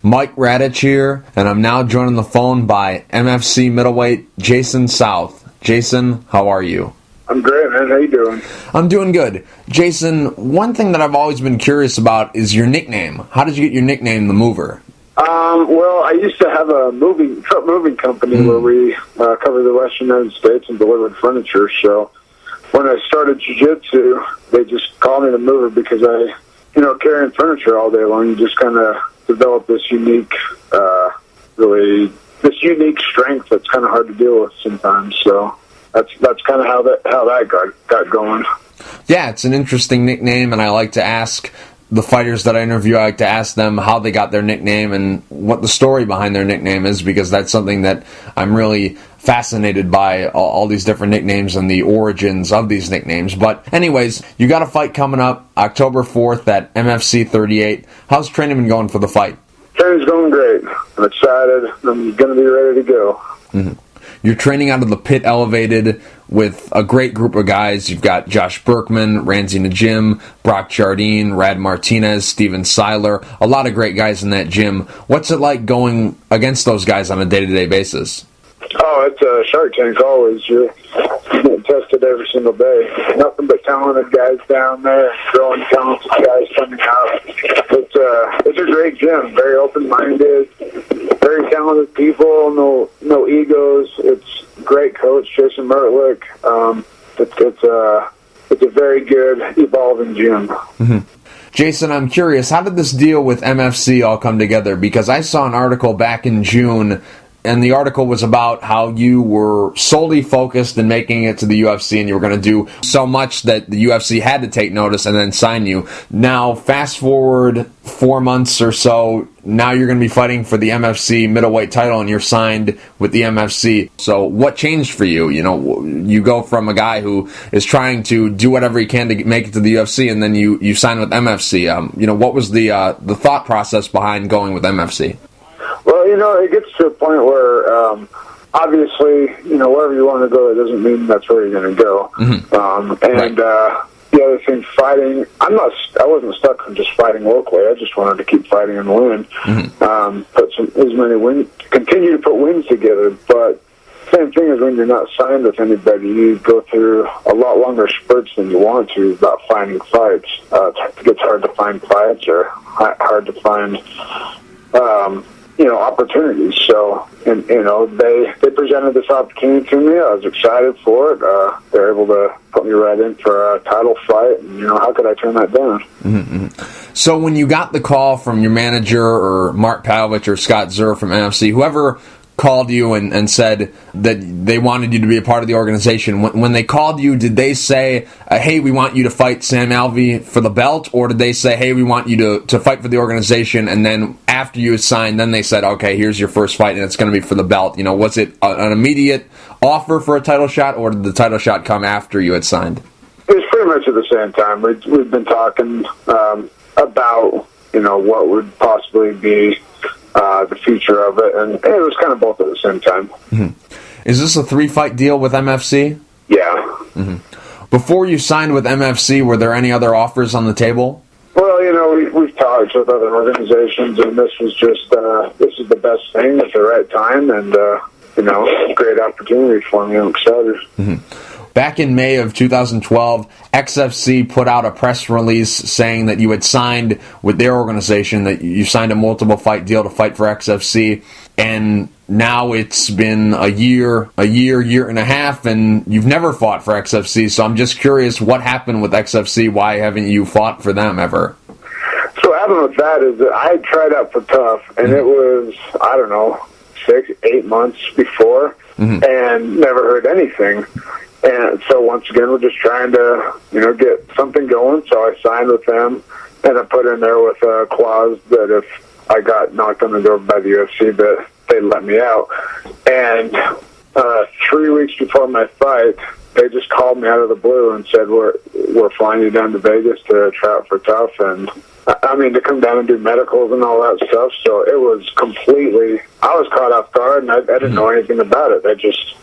Mike Radich here, and I'm now joined on the phone by MFC Middleweight Jason South. Jason, how are you? I'm great, man. How you doing? I'm doing good. Jason, one thing that I've always been curious about is your nickname. How did you get your nickname, The Mover? Well, I used to have a truck moving company where we covered the Western United States and delivered furniture. So when I started jiu-jitsu, they just called me The Mover because I, carrying furniture all day long, you just kind of develop this unique, unique strength that's kind of hard to deal with sometimes. So that's kind of how that got going. Yeah, it's an interesting nickname, and I like to ask the fighters that I interview, I like to ask them how they got their nickname and what the story behind their nickname is, because that's something that I'm really fascinated by, all these different nicknames and the origins of these nicknames. But anyways, you got a fight coming up October 4th at MFC 38. How's training been going for the fight? Training's going great. I'm excited. I'm going to be ready to go. Mm-hmm. You're training out of the Pit Elevated with a great group of guys. You've got Josh Berkman, Ramsey Najim, Brock Jardine, Rad Martinez, Steven Seiler, a lot of great guys in that gym. What's it like going against those guys on a day-to-day basis? Oh, it's a Shark Tank always. You're getting tested every single day. Nothing but talented guys down there, growing talented guys coming out. It's a great gym, very open-minded, very talented people, no egos. It's great coach, Jason Mertlick. It's a very good, evolving gym. Mm-hmm. Jason, I'm curious, how did this deal with MFC all come together? Because I saw an article back in June, and the article was about how you were solely focused in making it to the UFC, and you were going to do so much that the UFC had to take notice and then sign you. Now, fast forward 4 months or so, now you're going to be fighting for the MFC middleweight title, and you're signed with the MFC. So what changed for you? You go from a guy who is trying to do whatever he can to make it to the UFC, and then you sign with MFC. What was the thought process behind going with MFC? Well, it gets to a point where, obviously, wherever you want to go, it doesn't mean that's where you're going to go. Mm-hmm. The other thing, fighting, I wasn't stuck on just fighting locally. I just wanted to keep fighting and win. Mm-hmm. Continue to put wins together. But same thing as when you're not signed with anybody, you go through a lot longer spurts than you want to about finding fights. It gets hard to find fights or hard to find opportunities. So, they presented this opportunity to me. I was excited for it. They're able to put me right in for a title fight. And, how could I turn that down? Mm-hmm. So when you got the call from your manager or Mark Pavlich or Scott Zerr from NFC, whoever called you and said that they wanted you to be a part of the organization, when they called you, did they say, hey, we want you to fight Sam Alvey for the belt, or did they say, hey, we want you to fight for the organization, and then after you had signed, then they said, okay, here's your first fight, and it's going to be for the belt? Was it an immediate offer for a title shot, or did the title shot come after you had signed? It was pretty much at the same time. We've been talking about, what would possibly be the future of it, and it was kind of both at the same time. Mm-hmm. Is this a 3-fight deal with MFC? Yeah. Mm-hmm. Before you signed with MFC, were there any other offers on the table? Well, we've talked with other organizations, and this was just this is the best thing at the right time, and great opportunity for me. I'm excited. Mm-hmm. Back in May of 2012, XFC put out a press release saying that you had signed with their organization, that you signed a multiple fight deal to fight for XFC, and now it's been a year and a half, and you've never fought for XFC, so I'm just curious, what happened with XFC? Why haven't you fought for them ever? So what happened with that is that I had tried out for Tough, and it was, 6-8 months before, and never heard anything. And so once again, we're just trying to, get something going. So I signed with them, and I put in there with a clause that if I got knocked on the door by the UFC, that they'd let me out. And 3 weeks before my fight, they just called me out of the blue and said, we're flying you down to Vegas to try out for Tough, and to come down and do medicals and all that stuff. So it was I was caught off guard, and I didn't know anything about it. They just,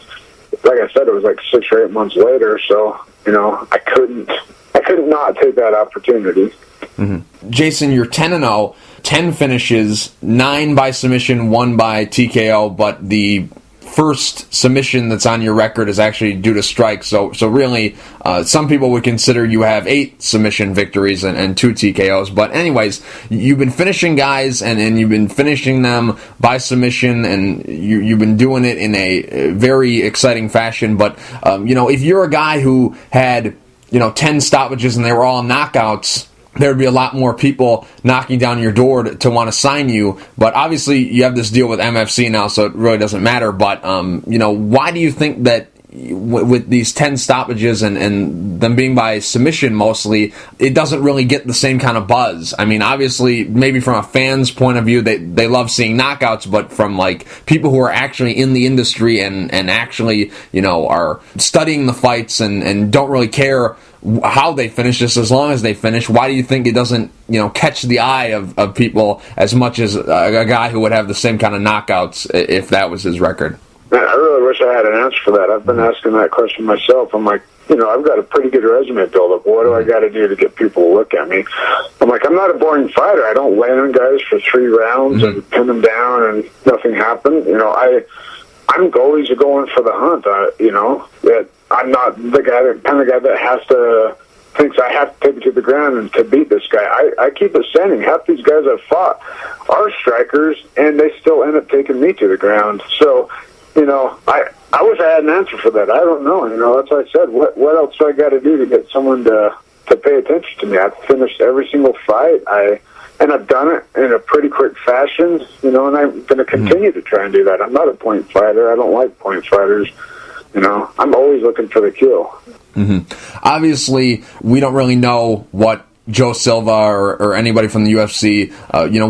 like I said, it was like 6 or 8 months later, so, I couldn't not take that opportunity. Mm-hmm. Jason, you're 10-0. 10 finishes, 9 by submission, 1 by TKO, but the first submission that's on your record is actually due to strike. So really, some people would consider you have 8 submission victories and 2 TKOs. But anyways, you've been finishing guys, and you've been finishing them by submission, and you've been doing it in a very exciting fashion. But, if you're a guy who had, 10 stoppages and they were all knockouts, there would be a lot more people knocking down your door to want to sign you. But obviously, you have this deal with MFC now, so it really doesn't matter. But, why do you think that with these 10 stoppages and them being by submission mostly, it doesn't really get the same kind of buzz? I mean, obviously, maybe from a fan's point of view, they love seeing knockouts, but from, people who are actually in the industry and actually, are studying the fights and don't really care how they finish, just as long as they finish, why do you think it doesn't, catch the eye of people as much as a guy who would have the same kind of knockouts if that was his record? Man, I really wish I had an answer for that. I've been asking that question myself. I'm like, I've got a pretty good resume built up. What do I got to do to get people to look at me? I'm like, I'm not a boring fighter. I don't lay on guys for 3 rounds and pin them down and nothing happened. I'm always going for the hunt. That I'm not the kind of guy that thinks I have to take it to the ground and to beat this guy. I keep it standing. Half these guys I've fought are strikers, and they still end up taking me to the ground. So, I wish I had an answer for that. I don't know. That's what I said. What else do I got to do to get someone to pay attention to me? I've finished every single fight. And I've done it in a pretty quick fashion, and I'm going to continue to try and do that. I'm not a point fighter. I don't like point fighters. I'm always looking for the kill. Mm-hmm. Obviously, we don't really know what Joe Silva or anybody from the UFC,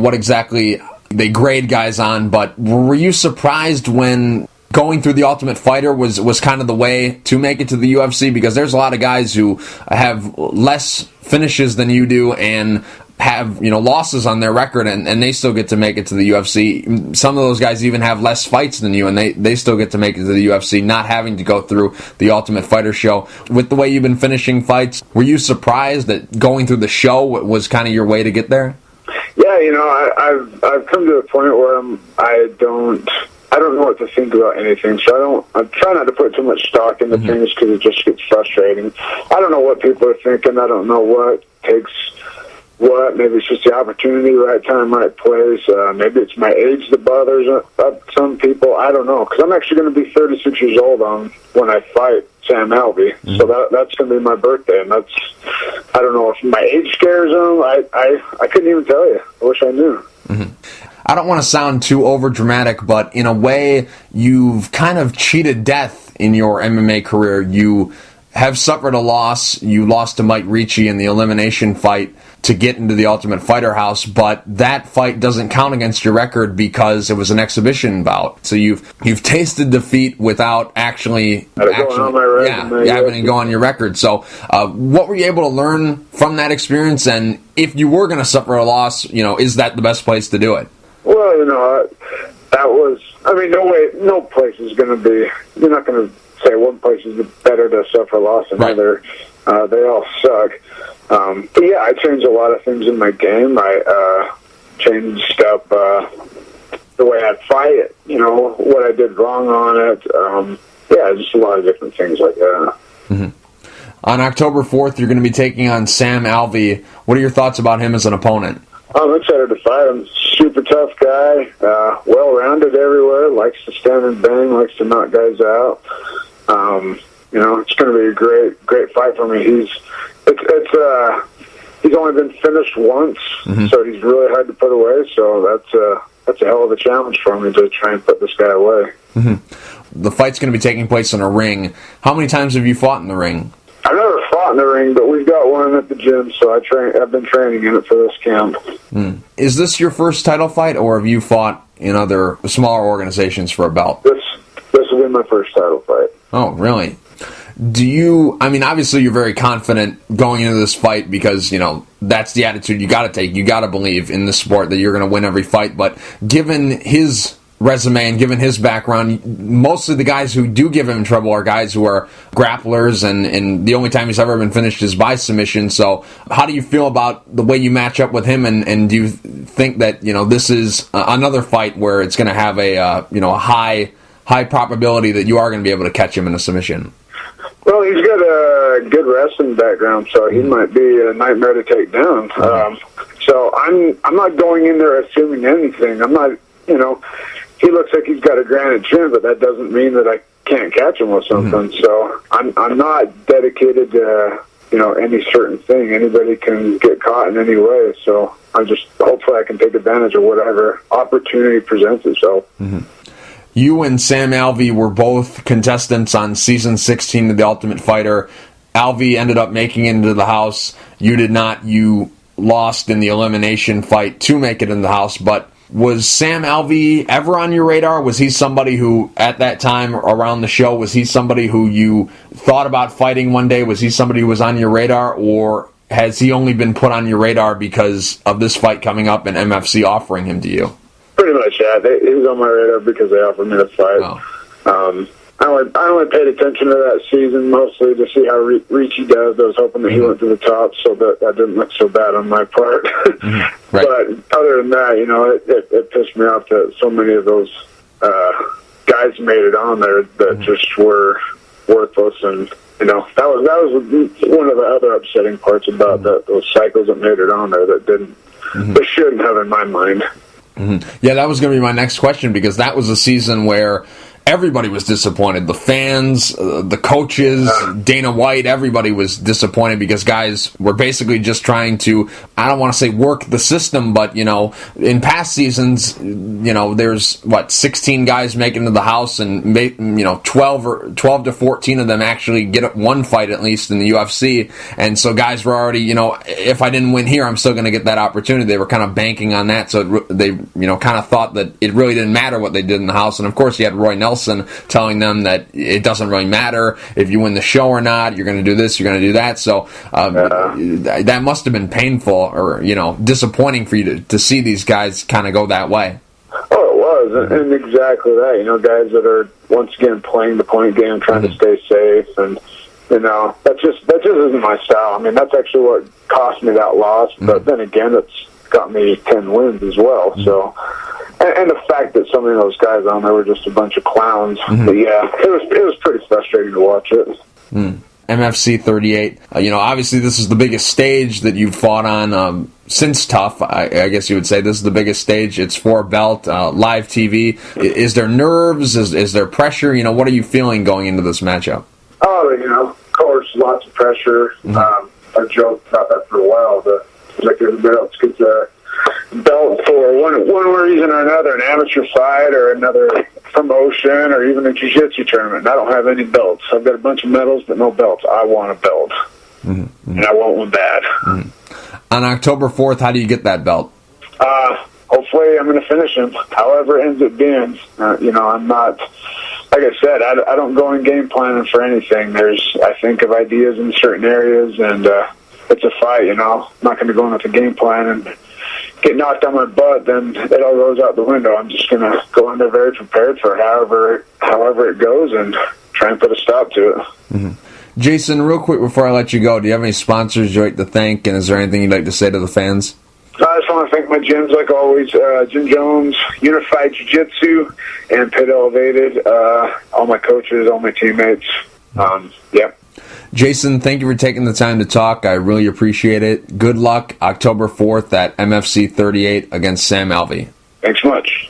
what exactly they grade guys on, but were you surprised when going through the Ultimate Fighter was kind of the way to make it to the UFC? Because there's a lot of guys who have less finishes than you do and have losses on their record, and they still get to make it to the UFC. Some of those guys even have less fights than you, and they still get to make it to the UFC, not having to go through the Ultimate Fighter show. With the way you've been finishing fights, were you surprised that going through the show was kind of your way to get there? Yeah, I've come to a point where I don't know what to think about anything, so I try not to put too much stock into things because it just gets frustrating. I don't know what people are thinking. I don't know what takes what. Maybe it's just the opportunity, right time, right place. Maybe it's my age that bothers some people. I don't know, because I'm actually going to be 36 years old when I fight Sam Alvey. So that's going to be my birthday, and I don't know if my age scares them. I couldn't even tell you. I wish I knew. I don't want to sound too overdramatic, but in a way, you've kind of cheated death in your MMA career. You have suffered a loss. You lost to Mike Ricci in the elimination fight to get into the Ultimate Fighter house, but that fight doesn't count against your record because it was an exhibition bout. So you've tasted defeat without actually having it go on your record. So what were you able to learn from that experience? And if you were going to suffer a loss, is that the best place to do it? Well, that was, no place is going to be, you're not going to say one place is better to suffer loss than another. They all suck. But yeah, I changed a lot of things in my game. I changed up the way I fight, what I did wrong on it. Just a lot of different things like that. On October 4th, you're going to be taking on Sam Alvey. What are your thoughts about him as an opponent? I'm excited to fight him. Super tough guy, well-rounded everywhere, likes to stand and bang, likes to knock guys out. It's going to be a great fight for me. He's only been finished once, so he's really hard to put away. So that's a hell of a challenge for me to try and put this guy away. The fight's going to be taking place in a ring. How many times have you fought in the ring? I've never fought in the ring, but we've got one at the gym, so I've been training in it for this camp. Is this your first title fight, or have you fought in other smaller organizations for a belt? This will be my first title fight. Oh, really? Obviously you're very confident going into this fight because, that's the attitude you got to take. You got to believe in this sport that you're going to win every fight. But given his resume and given his background, most of the guys who do give him trouble are guys who are grapplers, and the only time he's ever been finished is by submission. So how do you feel about the way you match up with him, and do you think that, this is another fight where it's going to have a high probability that you are going to be able to catch him in a submission? Well, he's got a good wrestling background, so he might be a nightmare to take down. So I'm not going in there assuming anything. I'm not, he looks like he's got a granite chin, but that doesn't mean that I can't catch him with something. So I'm not dedicated to, any certain thing. Anybody can get caught in any way. So hopefully I can take advantage of whatever opportunity presents itself. You and Sam Alvey were both contestants on season 16 of The Ultimate Fighter. Alvey ended up making it into the house. You did not. You lost in the elimination fight to make it in the house. But was Sam Alvey ever on your radar? Was he somebody who, at that time around the show, was he somebody who you thought about fighting one day? Was he somebody who was on your radar? Or has he only been put on your radar because of this fight coming up and MFC offering him to you? Pretty much, yeah. He was on my radar because they offered me the fight. Oh. I only paid attention to that season mostly to see how Richie does. I was hoping that he went to the top, so that didn't look so bad on my part. Right. But other than that, it pissed me off that so many of those guys made it on there that just were worthless, and that was one of the other upsetting parts about those cycles that made it on there that didn't, they shouldn't have in my mind. Yeah, that was going to be my next question, because that was a season where everybody was disappointed. The fans, the coaches, Dana White, everybody was disappointed because guys were basically just trying to, I don't want to say work the system, but, in past seasons, there's, 16 guys make it into the house, and, 12 to 14 of them actually get one fight at least in the UFC. And so guys were already, if I didn't win here, I'm still going to get that opportunity. They were kind of banking on that. So they, kind of thought that it really didn't matter what they did in the house. And of course, you had Roy Nelson telling them that it doesn't really matter if you win the show or not. You're going to do this, you're going to do that. So that must have been painful or disappointing for you to see these guys kind of go that way. Oh, it was, and exactly that. Guys that are once again playing the point game, trying to stay safe, and that just isn't my style. I mean, that's actually what cost me that loss. But then again, it's got me 10 wins as well. So. And the fact that so many of those guys on there were just a bunch of clowns. But yeah, it was pretty frustrating to watch it. MFC 38. Obviously this is the biggest stage that you've fought on since Tough. I guess you would say this is the biggest stage. It's for a belt, live TV. Is there nerves? Is there pressure? What are you feeling going into this matchup? Oh, of course, lots of pressure. I've joked about that for a while. But like everybody else gets a belt for one reason or another, an amateur fight or another promotion or even a jiu-jitsu tournament. And I don't have any belts. I've got a bunch of medals but no belts. I want a belt. And I want one bad. On October 4th, how do you get that belt? Hopefully I'm going to finish him, however it ends up being. I'm not, like I said, I don't go in game planning for anything. I think of ideas in certain areas, and it's a fight, I'm not going to go in with a game plan and get knocked on my butt, then it all goes out the window. I'm just going to go in there very prepared for however it goes and try and put a stop to it. Jason, real quick before I let you go, do you have any sponsors you'd like to thank, and is there anything you'd like to say to the fans? I just want to thank my gyms, like always, Jim Jones, Unified Jiu-Jitsu, and Pit Elevated, all my coaches, all my teammates. Yeah. Jason, thank you for taking the time to talk. I really appreciate it. Good luck October 4th at MFC 38 against Sam Alvey. Thanks much.